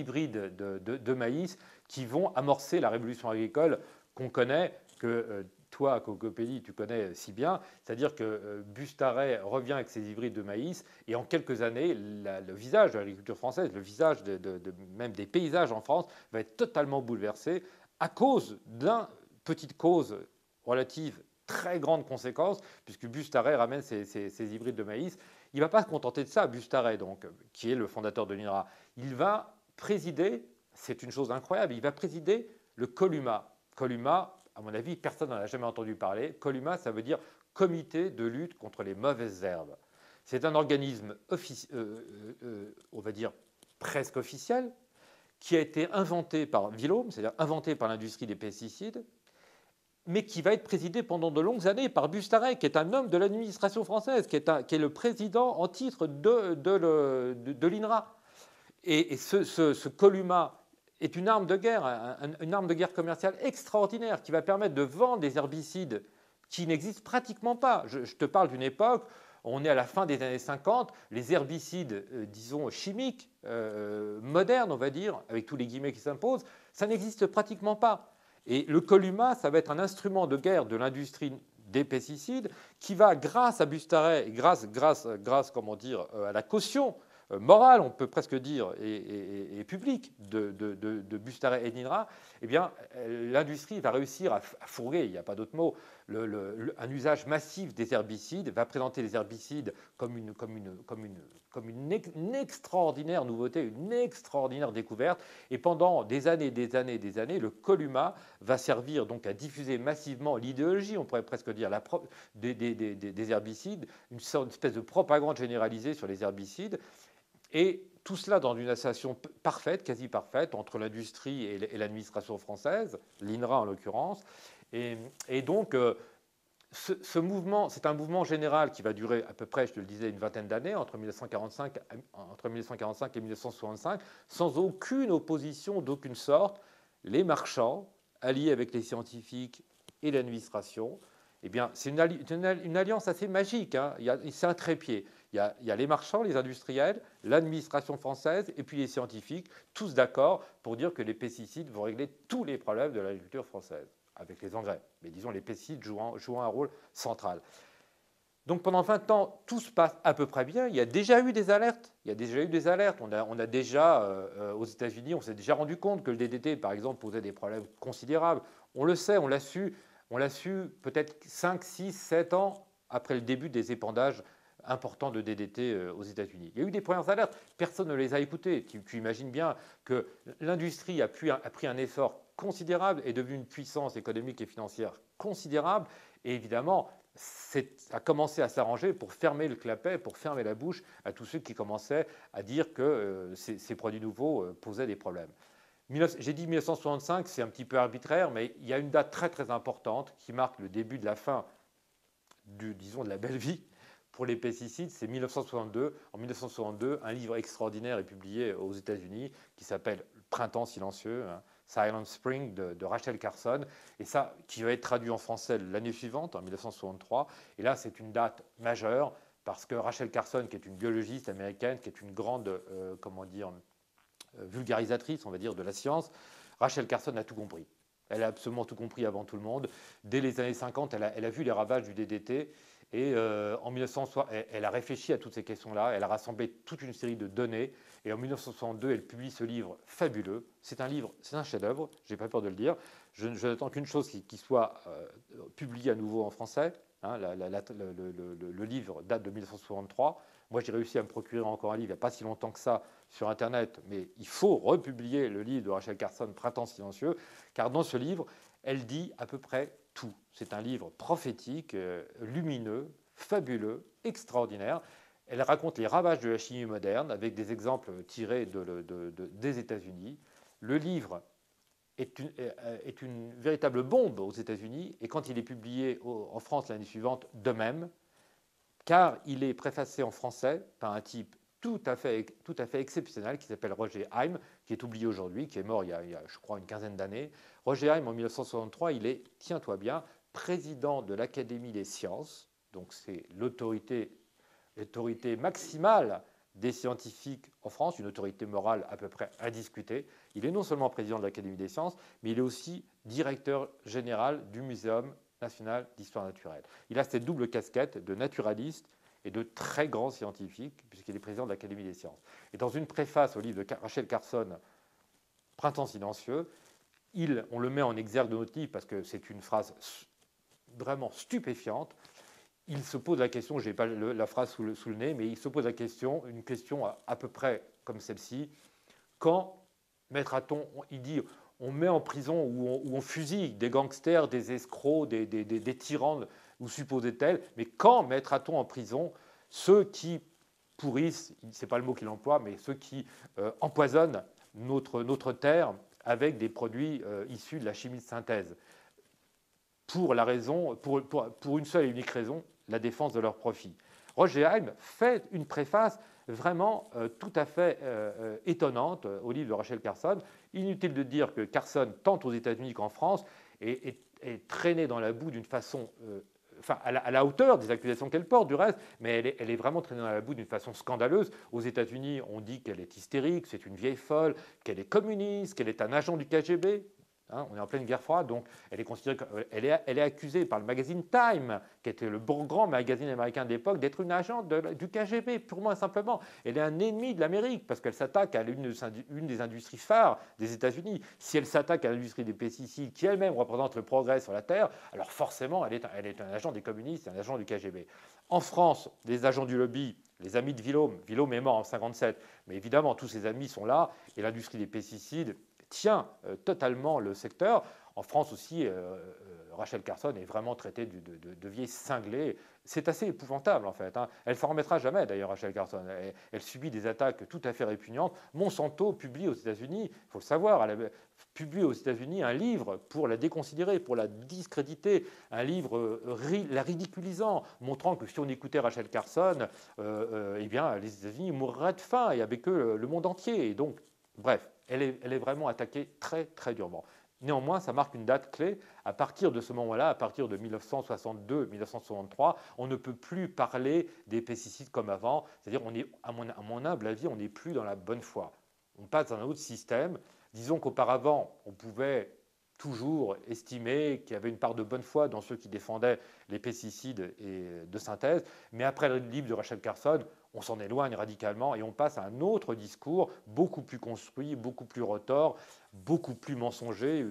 hybrides de maïs qui vont amorcer la révolution agricole qu'on connaît, que toi, Cocopelli, tu connais si bien. C'est-à-dire que Bustaret revient avec ses hybrides de maïs et en quelques années, le visage de l'agriculture française, le visage même des paysages en France va être totalement bouleversé à cause d'une petite cause relative très grande conséquence, puisque Bustaret ramène ses hybrides de maïs. Il ne va pas se contenter de ça, Bustaret, donc, qui est le fondateur de l'INRA. Il va présider, c'est une chose incroyable, il va présider le Columa. Columa, à mon avis, personne n'en a jamais entendu parler. Columa, ça veut dire Comité de lutte contre les mauvaises herbes. C'est un organisme, on va dire, presque officiel, qui a été inventé par Villaume, c'est-à-dire inventé par l'industrie des pesticides, mais qui va être présidé pendant de longues années par Bustaret, qui est un homme de l'administration française, qui est le président en titre de l'INRA. Et ce Columa est une arme de guerre, une arme de guerre commerciale extraordinaire qui va permettre de vendre des herbicides qui n'existent pratiquement pas. Je te parle d'une époque, on est à la fin des années 50, les herbicides, disons, chimiques, modernes, on va dire, avec tous les guillemets qui s'imposent, ça n'existe pratiquement pas. Et le Columa, ça va être un instrument de guerre de l'industrie des pesticides qui va, grâce à Bustaret, grâce comment dire, à la caution morale, on peut presque dire, et publique de Bustaret et d'INRA, eh bien, l'industrie va réussir à fourguer, il n'y a pas d'autre mot, un usage massif des herbicides, va présenter les herbicides comme une extraordinaire nouveauté, une extraordinaire découverte. Et pendant des années, le Columa va servir donc à diffuser massivement l'idéologie, on pourrait presque dire, des herbicides, une espèce de propagande généralisée sur les herbicides. Et tout cela dans une association parfaite, quasi parfaite, entre l'industrie et l'administration française, l'INRA en l'occurrence. Et donc, ce mouvement, c'est un mouvement général qui va durer à peu près, je te le disais, une vingtaine d'années, entre 1945 et 1965, sans aucune opposition d'aucune sorte. Les marchands, alliés avec les scientifiques et l'administration, eh bien, c'est une alliance assez magique, hein. C'est un trépied. Il y a les marchands, les industriels, l'administration française et puis les scientifiques, tous d'accord pour dire que les pesticides vont régler tous les problèmes de l'agriculture française, avec les engrais. Mais disons, les pesticides jouant un rôle central. Donc pendant 20 ans, tout se passe à peu près bien. Il y a déjà eu des alertes. On a déjà, aux États-Unis, on s'est déjà rendu compte que le DDT, par exemple, posait des problèmes considérables. On le sait, on l'a su peut-être 5, 6, 7 ans après le début des épandages importants de DDT aux États-Unis. Il y a eu des premières alertes, personne ne les a écoutées. Tu imagines bien que l'industrie a pris un effort considérable, est devenue une puissance économique et financière considérable, et évidemment, ça a commencé à s'arranger pour fermer le clapet, pour fermer la bouche à tous ceux qui commençaient à dire que ces produits nouveaux posaient des problèmes. J'ai dit 1965, c'est un petit peu arbitraire, mais il y a une date très très importante qui marque le début de la fin, disons, de la belle vie pour les pesticides, c'est 1962. En 1962, un livre extraordinaire est publié aux États-Unis qui s'appelle Printemps silencieux, hein, Silent Spring de Rachel Carson, et ça qui va être traduit en français l'année suivante, en 1963. Et là, c'est une date majeure parce que Rachel Carson, qui est une biologiste américaine, qui est une grande, vulgarisatrice, on va dire, de la science, Rachel Carson a tout compris. Elle a absolument tout compris avant tout le monde. Dès les années 50, elle a vu les ravages du DDT. Et en 1960, elle a réfléchi à toutes ces questions-là. Elle a rassemblé toute une série de données. Et en 1962, elle publie ce livre fabuleux. C'est un chef-d'œuvre, je n'ai pas peur de le dire. Je n'attends qu'une chose, qu'il soit publié à nouveau en français. Hein, le livre date de 1963. Moi, j'ai réussi à me procurer encore un livre il n'y a pas si longtemps que ça sur Internet, mais il faut republier le livre de Rachel Carson, Printemps silencieux, car dans ce livre, elle dit à peu près tout. C'est un livre prophétique, lumineux, fabuleux, extraordinaire. Elle raconte les ravages de la chimie moderne avec des exemples tirés des États-Unis. Le livre est une véritable bombe aux États-Unis et quand il est publié en France l'année suivante, de même, car il est préfacé en français par un type tout à fait exceptionnel qui s'appelle Roger Haim, qui est oublié aujourd'hui, qui est mort il y a, je crois, une quinzaine d'années. Roger Haim, en 1963, il est, tiens-toi bien, président de l'Académie des sciences, donc c'est l'autorité maximale des scientifiques en France, une autorité morale à peu près indiscutée. Il est non seulement président de l'Académie des sciences, mais il est aussi directeur général du Muséum national d'histoire naturelle. Il a cette double casquette de naturaliste et de très grand scientifique, puisqu'il est président de l'Académie des sciences. Et dans une préface au livre de Rachel Carson, Printemps silencieux, on le met en exergue de notre livre parce que c'est une phrase vraiment stupéfiante. Il se pose la question, je n'ai pas la phrase sous le nez, mais il se pose une question à peu près comme celle-ci. Quand mettra-t-on, il dit, on met en prison ou on fusille des gangsters, des escrocs, des tyrans, ou supposés tels, mais quand mettra-t-on en prison ceux qui pourrissent, ce n'est pas le mot qu'il emploie, mais ceux qui empoisonnent notre terre avec des produits issus de la chimie de synthèse, pour une seule et unique raison, la défense de leurs profits. Roger Haim fait une préface vraiment tout à fait étonnante au livre de Rachel Carson. Inutile de dire que Carson, tant aux États-Unis qu'en France, est traînée dans la boue d'une façon, à la hauteur des accusations qu'elle porte du reste, mais elle est vraiment traînée dans la boue d'une façon scandaleuse. Aux États-Unis, on dit qu'elle est hystérique, c'est une vieille folle, qu'elle est communiste, qu'elle est un agent du KGB. Hein, on est en pleine guerre froide, donc elle est considérée, elle est accusée par le magazine Time, qui était le grand magazine américain de l'époque, d'être une agente du KGB, purement et simplement. Elle est un ennemi de l'Amérique, parce qu'elle s'attaque à une des industries phares des États-Unis. Si elle s'attaque à l'industrie des pesticides, qui elle-même représente le progrès sur la Terre, alors forcément, elle est un agent des communistes, un agent du KGB. En France, les agents du lobby, les amis de Villaume est mort en 1957, mais évidemment, tous ses amis sont là, et l'industrie des pesticides tient totalement le secteur. En France aussi, Rachel Carson est vraiment traitée de vieille cinglée. C'est assez épouvantable en fait. Hein. Elle ne s'en remettra jamais d'ailleurs, Rachel Carson. Elle subit des attaques tout à fait répugnantes. Monsanto publie aux États-Unis, il faut le savoir, publie aux États-Unis un livre pour la déconsidérer, pour la discréditer, un livre la ridiculisant, montrant que si on écoutait Rachel Carson, eh bien les États-Unis mourraient de faim et avec eux le monde entier. Et donc, bref, elle est vraiment attaquée très très durement. Néanmoins, ça marque une date clé. À partir de ce moment-là, à partir de 1962-1963, on ne peut plus parler des pesticides comme avant. C'est-à-dire, à mon humble avis, on n'est plus dans la bonne foi. On passe dans un autre système. Disons qu'auparavant, on pouvait toujours estimer qu'il y avait une part de bonne foi dans ceux qui défendaient les pesticides de synthèse. Mais après le livre de Rachel Carson, on s'en éloigne radicalement et on passe à un autre discours beaucoup plus construit, beaucoup plus retors, beaucoup plus mensonger,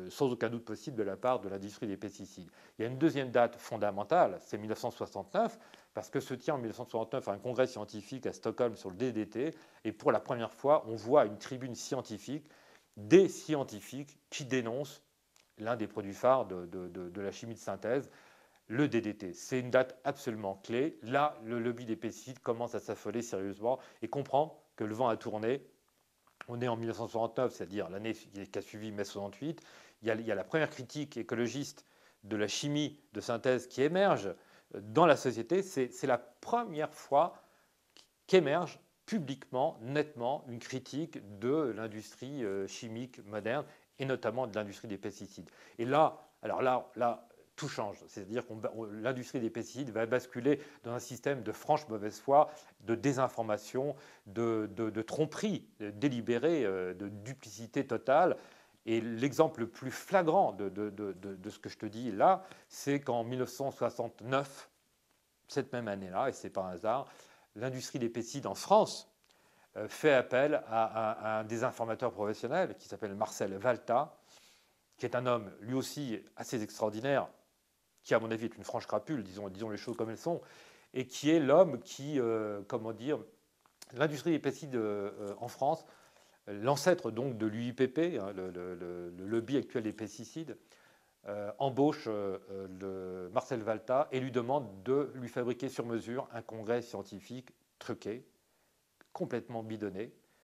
sans aucun doute possible de la part de l'industrie des pesticides. Il y a une deuxième date fondamentale, c'est 1969, parce que se tient en 1969 un congrès scientifique à Stockholm sur le DDT, et pour la première fois, on voit une tribune scientifique, des scientifiques qui dénoncent l'un des produits phares de la chimie de synthèse, le DDT. C'est une date absolument clé. Là, le lobby des pesticides commence à s'affoler sérieusement et comprend que le vent a tourné. On est en 1969, c'est-à-dire l'année qui a suivi mai 68. Il y a la première critique écologiste de la chimie de synthèse qui émerge dans la société. C'est la première fois qu'émerge publiquement, nettement, une critique de l'industrie chimique moderne et notamment de l'industrie des pesticides. Et là, alors là, tout change. C'est-à-dire que l'industrie des pesticides va basculer dans un système de franche mauvaise foi, de désinformation, de tromperie délibérée, de duplicité totale. Et l'exemple le plus flagrant de ce que je te dis là, c'est qu'en 1969, cette même année-là, et ce n'est pas un hasard, l'industrie des pesticides en France fait appel à un désinformateur professionnel qui s'appelle Marcel Valta, qui est un homme lui aussi assez extraordinaire, qui à mon avis est une franche crapule, disons les choses comme elles sont, et qui est l'homme qui, comment dire, l'industrie des pesticides en France, l'ancêtre donc de l'UIPP, hein, le lobby actuel des pesticides, embauche Marcel Valta et lui demande de lui fabriquer sur mesure un congrès scientifique truqué, complètement bidonné,